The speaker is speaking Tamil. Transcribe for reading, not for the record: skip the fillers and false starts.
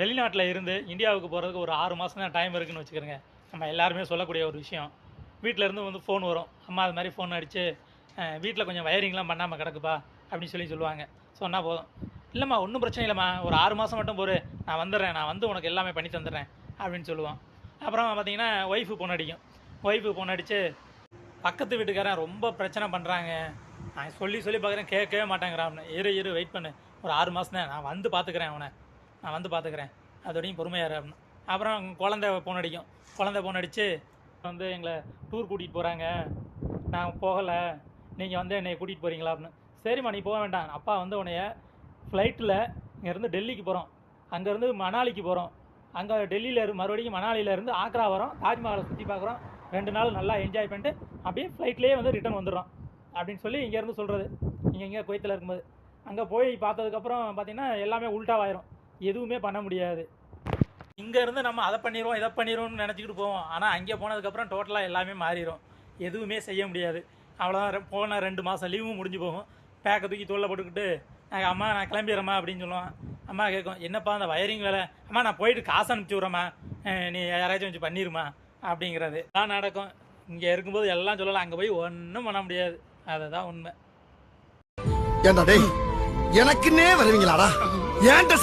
வெளிநாட்டில் இருந்து இந்தியாவுக்கு போகிறதுக்கு ஒரு 6 மாதம் தான் டைம் இருக்குன்னு வச்சுக்கிறோங்க. நம்ம எல்லாருமே சொல்லக்கூடிய ஒரு விஷயம். வீட்டிலேருந்து வந்து ஃபோன் வரும். அம்மா அது மாதிரி ஃபோன் அடித்து வீட்டில் கொஞ்சம் வயரிங்லாம் பண்ணாமல் கிடக்குப்பா அப்படின்னு சொல்லுவாங்க. சொன்னால் போதும். இல்லைம்மா ஒன்றும் பிரச்சனை இல்லைம்மா, ஒரு 6 மாதம் மட்டும் பொறு, நான் வந்துடுறேன், நான் வந்து உனக்கு எல்லாமே பண்ணி தந்துடுறேன் அப்படின்னு சொல்லுவான். அப்புறம் பார்த்தீங்கன்னா ஒய்ஃபு ஃபோன் அடிக்கும். ஒய்ஃபு ஃபோன் அடித்து பக்கத்து வீட்டுக்காரன் ரொம்ப பிரச்சனை பண்ணுறாங்க, நான் சொல்லி பார்க்குறேன் கேட்கவே மாட்டேங்கிறான். இரு வெயிட் பண்ணு, ஒரு 6 மாதம் தான், நான் வந்து பார்த்துக்கிறேன் அவனை, நான் வந்து பார்த்துக்கிறேன், அதோடையும் பொறுமையாரு அப்படின்னு. அப்புறம் குழந்தை ஃபோன் அடிக்கும். குழந்தை ஃபோன் அடித்து வந்து எங்களை டூர் கூட்டிகிட்டு போகிறாங்க, நான் போகலை, நீங்கள் வந்து என்னை கூட்டிகிட்டு போகிறீங்களா அப்படின்னு. சரிம்மா நீ போக வேண்டாம், அப்பா வந்து உன்னைய ஃப்ளைட்டில் இங்கேருந்து டெல்லிக்கு போகிறோம், அங்கேருந்து மணாலிக்கு போகிறோம், அங்கே டெல்லியில் மறுபடியும் மணாலியிலேருந்து ஆக்ரா வரோம், தாஜ்மஹாலை சுற்றி பார்க்குறோம், 2 நாள் நல்லா என்ஜாய் பண்ணிட்டு அப்படியே ஃப்ளைட்லேயே வந்து ரிட்டர்ன் வந்துடுறோம் அப்படின்னு சொல்லி இங்கேருந்து சொல்கிறது. இங்கே குவைத்தில் இருக்கும்போது அங்கே போய் பார்த்ததுக்கப்புறம் பார்த்தீங்கன்னா எல்லாமே உல்ட்டாவாயிரும், எதுவுமே பண்ண முடியாது. இங்கேருந்து நம்ம அதை பண்ணிடுவோம் இதை பண்ணிடுவோம்னு நினச்சிக்கிட்டு போவோம். ஆனால் அங்கே போனதுக்கப்புறம் டோட்டலாக எல்லாமே மாறிடும், எதுவுமே செய்ய முடியாது. அவ்வளோதான். போன 2 மாதம் லீவும் முடிஞ்சு போகும். பேக்கை தூக்கி தோளில் போட்டுக்கிட்டு அம்மா நான் கிளம்பிடுறேம்மா அப்படின்னு சொல்லுவான். அம்மா கேட்கும், என்னப்பா அந்த வயரிங் வேலை, அம்மா நான் போயிட்டு காசு அனுப்பிச்சி விட்றேம்மா, நீ யாராச்சும் வச்சு பண்ணிடுமா அப்படிங்கிறது தான் நடக்கும். இங்கே இருக்கும்போது எல்லாம் சொல்லலாம், அங்கே போய் ஒன்றும் பண்ண முடியாது. அதுதான் உண்மை. ஏண்டா டேய், எனக்குன்னே வருவீங்களாடா? ஏன்ட்ட